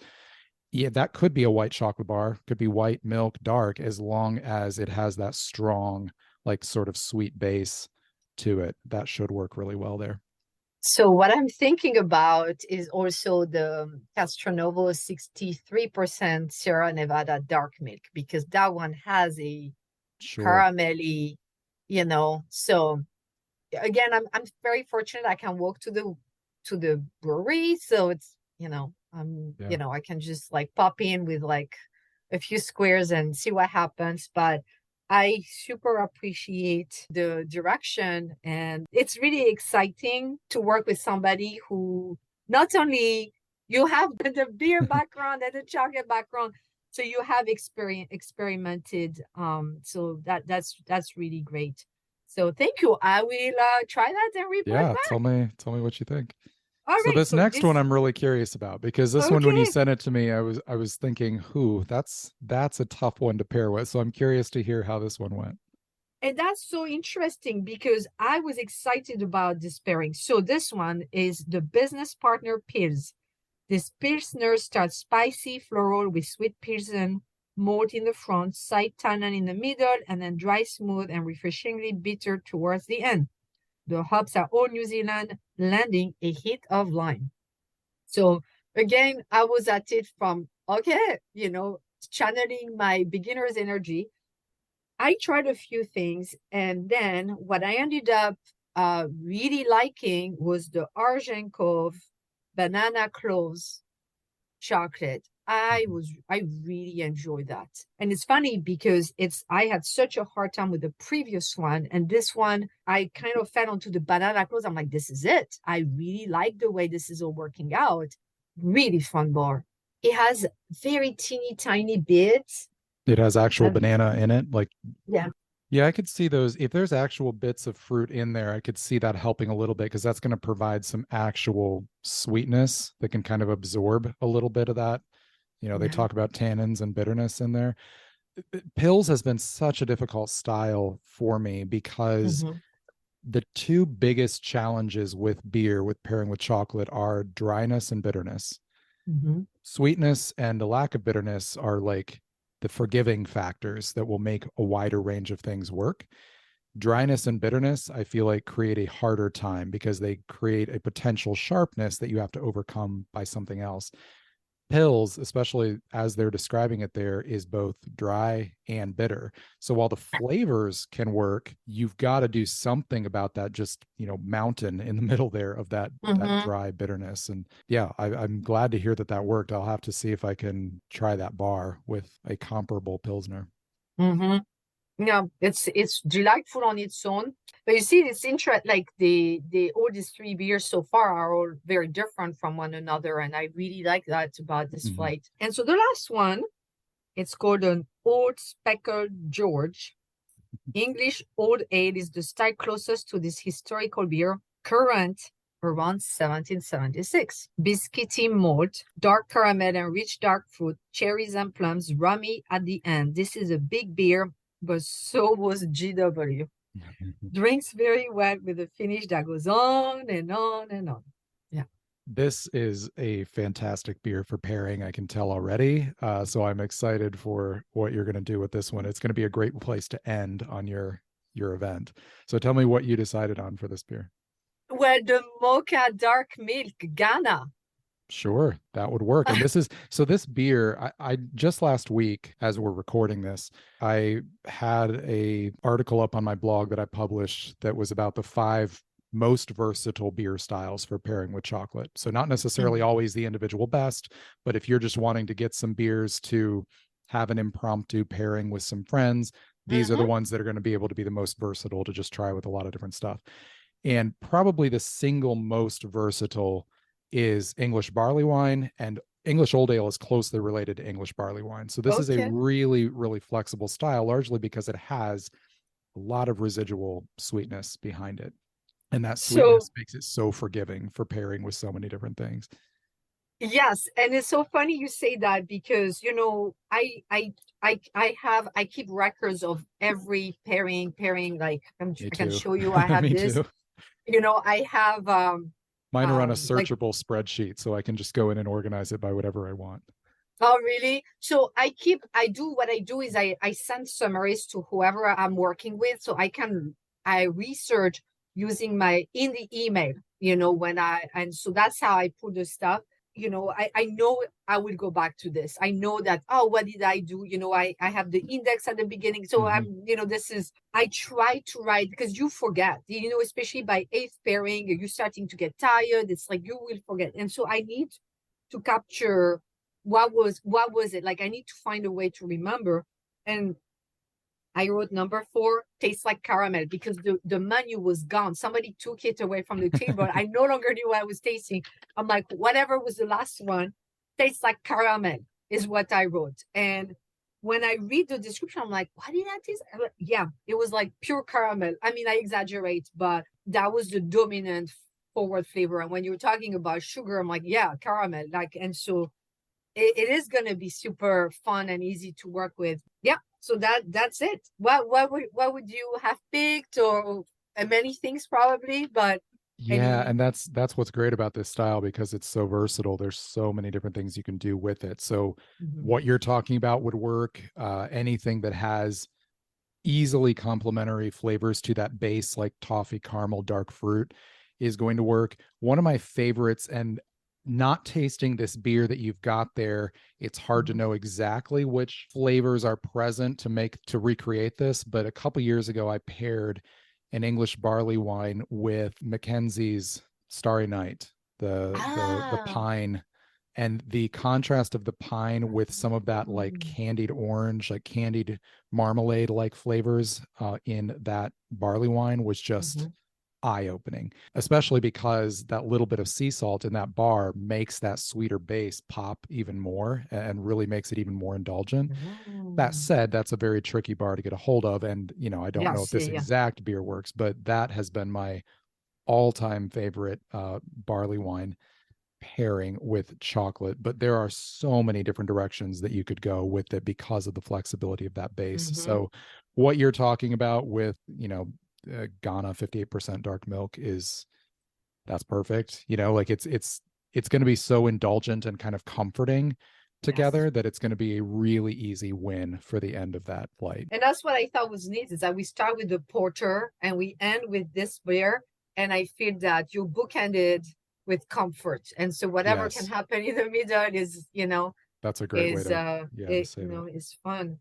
Yeah, that could be a white chocolate bar, could be white milk dark, as long as it has that strong, like sort of sweet base to it. That should work really well there. So what I'm thinking about is also the Castronovo 63% Sierra Nevada dark milk, because that one has a Sure. caramelly, you know. So again, I'm very fortunate. I can walk to the brewery, so it's Yeah. I can just like pop in with like a few squares and see what happens. But I super appreciate the direction, and it's really exciting to work with somebody who not only you have the beer background and the chocolate background, so you have experimented. So that's really great. So thank you. I will try that and report Yeah. back. Tell me what you think. All So right. this So next one this I'm really curious about because this one, when you okay. sent it to me, I was thinking, who that's a tough one to pair with. So I'm curious to hear how this one went. And that's so interesting because I was excited about this pairing. So this one is the business partner pills. This Pilsner starts spicy, floral with sweet Pilsen malt in the front, side tannin in the middle, and then dry, smooth, and refreshingly bitter towards the end. The hops are all New Zealand, landing a hit of lime. So again, I was at it from, okay, channeling my beginner's energy. I tried a few things, and then what I ended up really liking was the Argent Cove banana cloves chocolate. Mhm. I really enjoyed that. And it's funny because I had such a hard time with the previous one. And this one, I kind of fell onto the banana cloves. I'm like, this is it. I really like the way this is all working out. Really fun bar. It has very teeny tiny bits. It has actual Of, banana in it. Like, yeah. yeah, I could see those. If there's actual bits of fruit in there, I could see that helping a little bit because that's going to provide some actual sweetness that can kind of absorb a little bit of that. You know, they Yeah. talk about tannins and bitterness in there. Pills has been such a difficult style for me because Mm-hmm. the two biggest challenges with beer with pairing with chocolate are dryness and bitterness. Mm-hmm. Sweetness and a lack of bitterness are like the forgiving factors that will make a wider range of things work. Dryness and bitterness, I feel like, create a harder time because they create a potential sharpness that you have to overcome by something else. Pills, especially as they're describing it there, is both dry and bitter. So while the flavors can work, you've got to do something about that just, mountain in the middle there of that Mm-hmm. dry bitterness. And yeah, I'm glad to hear that worked. I'll have to see if I can try that bar with a comparable Pilsner. Mm-hmm. Yeah, it's delightful on its own. But you see, it's interesting. Like the all these three beers so far are all very different from one another, and I really like that about this Mhm. flight. And so the last one, it's called an Old Speckled George. English Old Ale is the style closest to this historical beer, current around 1776. Biscuity malt, dark caramel and rich dark fruit, cherries and plums, rummy at the end. This is a big beer, but so was GW. Drinks very well with a finish that goes on and on and on. Yeah. This is a fantastic beer for pairing. I can tell already. So I'm excited for what you're going to do with this one. It's going to be a great place to end on your event. So tell me what you decided on for this beer. Well, the mocha dark milk, Ghana. Sure, that would work. And this beer, I just last week, as we're recording this, I had a article up on my blog that I published that was about the five most versatile beer styles for pairing with chocolate. So not necessarily Mm-hmm. always the individual best, but if you're just wanting to get some beers to have an impromptu pairing with some friends, these are the Mm-hmm. ones that are going to be able to be the most versatile to just try with a lot of different stuff. And probably the single most versatile is English barley wine, and English old ale is closely related to English barley wine. So this is a Okay. really, really flexible style, largely because it has a lot of residual sweetness behind it. And that So sweetness makes it so forgiving for pairing with so many different things. yes, and it's so funny you say that because I keep records of every pairing like Me I can too. show you I have Me this. too. I have Mine are on a like searchable spreadsheet, so I can just go in and organize it by whatever I want. oh really? So I do what I do is I send summaries to whoever I'm working with so I research using my in the email, when and so that's how I put the stuff. I know I will go back to this. I know that, oh, what did I do? I have the index at the beginning. So Hmm. I try to write because you forget, especially by eighth pairing, you're starting to get tired. It's like you will forget. And so I need to capture what was it? Like I need to find a way to remember. And I wrote number 4, tastes like caramel, because the menu was gone. Somebody took it away from the table. I no longer knew what I was tasting. I'm like, whatever was the last one, tastes like caramel is what I wrote. And when I read the description, I'm like, what did I taste? Yeah, it was like pure caramel. I mean, I exaggerate, but that was the dominant forward flavor. And when you're talking about sugar, I'm like, yeah, caramel. And so it is going to be super fun and easy to work with. Yeah. So that's it. What would you have picked, or many things probably, but Yeah, any. and that's what's great about this style because it's so versatile. There's so many different things you can do with it. So Mhm. what you're talking about would work. Anything that has easily complementary flavors to that base, like toffee, caramel, dark fruit, is going to work. One of my favorites, and not tasting this beer that you've got there, it's hard to Mhm. know exactly which flavors are present to recreate this. But a couple years ago, I paired an English barley wine with Mackenzie's Starry Night, the Ah. pine, and the contrast of the pine with some of that like Mm. candied orange, like candied marmalade like flavors in that barley wine was just Mhm. eye opening, especially because that little bit of sea salt in that bar makes that sweeter base pop even more and really makes it even more indulgent. That Mm. said, that's a very tricky bar to get a hold of. And, I don't know if Yes, yeah, this yeah. exact beer works, but that has been my all time favorite barley wine pairing with chocolate. But there are so many different directions that you could go with it because of the flexibility of that base. Mhm. So, what you're talking about with, Ghana 58% dark milk that's perfect. Like it's going to be so indulgent and kind of comforting Yes. together that it's going to be a really easy win for the end of that flight. And that's what I thought was neat, is that we start with the porter and we end with this beer. And I feel that you bookended with comfort. And so whatever can Yes, happen in the middle that's a great way is to, yeah, to save it. is fun.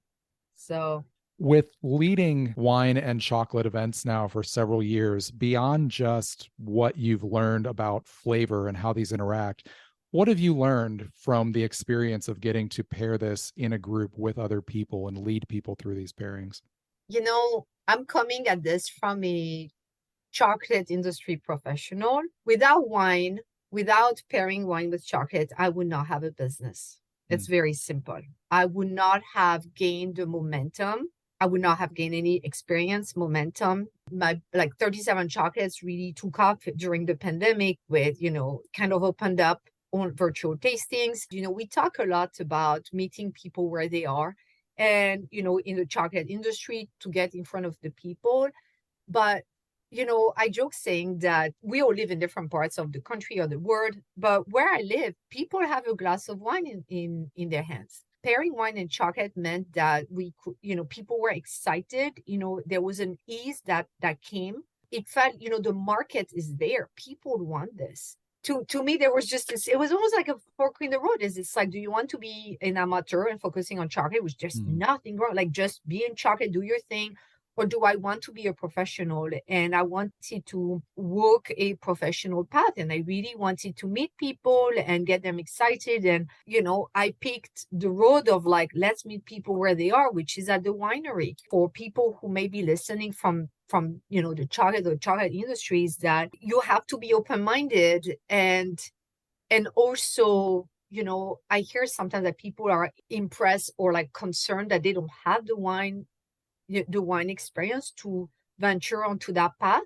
So With leading wine and chocolate events now for several years, beyond just what you've learned about flavor and how these interact, what have you learned from the experience of getting to pair this in a group with other people and lead people through these pairings? I'm coming at this from a chocolate industry professional. Without wine, without pairing wine with chocolate, I would not have a business. It's Mm. very simple. I would not have gained the momentum. I would not have gained any experience, momentum. My like 37 chocolates really took off during the pandemic with, kind of opened up on virtual tastings. We talk a lot about meeting people where they are and, in the chocolate industry to get in front of the people. But I joke saying that we all live in different parts of the country or the world, but where I live, people have a glass of wine in their hands. Pairing wine and chocolate meant that we could, people were excited. There was an ease that came. It felt, the market is there. People want this. To me, there was just this, it was almost like a fork in the road. It's like, do you want to be an amateur and focusing on chocolate, which there's Mm. nothing wrong, like just be in chocolate, do your thing, or do I want to be a professional? And I wanted to walk a professional path, and I really wanted to meet people and get them excited. And, I picked the road of like, let's meet people where they are, which is at the winery. For people who may be listening from the chocolate or chocolate industries, that you have to be open-minded. And also, I hear sometimes that people are impressed or like concerned that they don't have the wine experience to venture onto that path.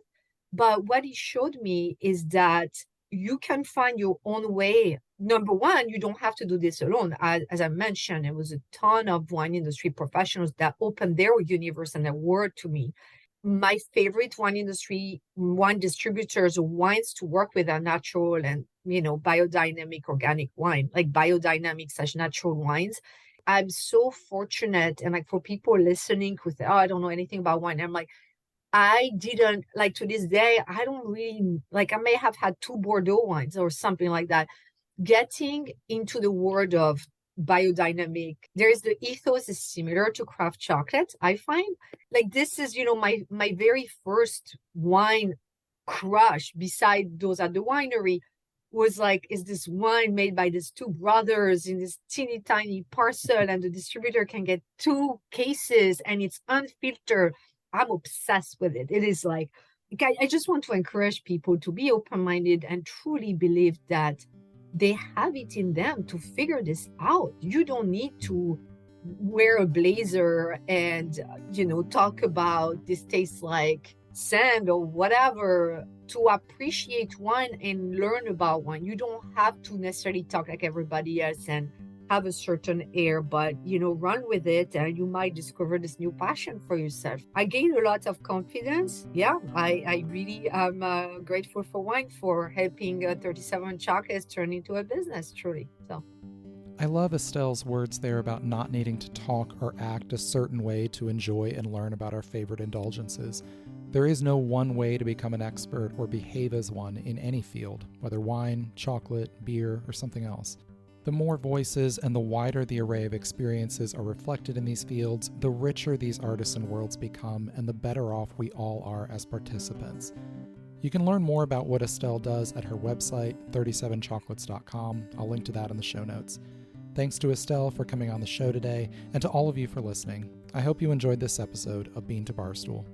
But what it showed me is that you can find your own way. Number one, you don't have to do this alone. As I mentioned, there was a ton of wine industry professionals that opened their universe and their world to me. My favorite wine distributors, wines to work with are natural and, biodynamic organic wine, like biodynamic such natural wines. I'm so fortunate. And like for people listening who say, oh, I don't know anything about wine, I'm like, I didn't, like, to this day, I don't really, like, I may have had two Bordeaux wines or something like that. getting into the world of biodynamic, there's the ethos is similar to craft chocolate. I find like this is, my very first wine crush beside those at the winery was like, is this wine made by these two brothers in this teeny tiny parcel, and the distributor can get 2 cases and it's unfiltered. I'm obsessed with it. It is like, I just want to encourage people to be open-minded and truly believe that they have it in them to figure this out. You don't need to wear a blazer and, talk about this tastes like sand or whatever to appreciate wine and learn about wine. You don't have to necessarily talk like everybody else and have a certain air, but run with it and you might discover this new passion for yourself. I gained a lot of confidence. Yeah, I really am grateful for wine for helping 37 Chocolates turn into a business, truly. So I love Estelle's words there about not needing to talk or act a certain way to enjoy and learn about our favorite indulgences. There is no one way to become an expert or behave as one in any field, whether wine, chocolate, beer, or something else. The more voices and the wider the array of experiences are reflected in these fields, the richer these artisan worlds become and the better off we all are as participants. You can learn more about what Estelle does at her website, 37chocolates.com. I'll link to that in the show notes. Thanks to Estelle for coming on the show today, and to all of you for listening. I hope you enjoyed this episode of Bean to Barstool.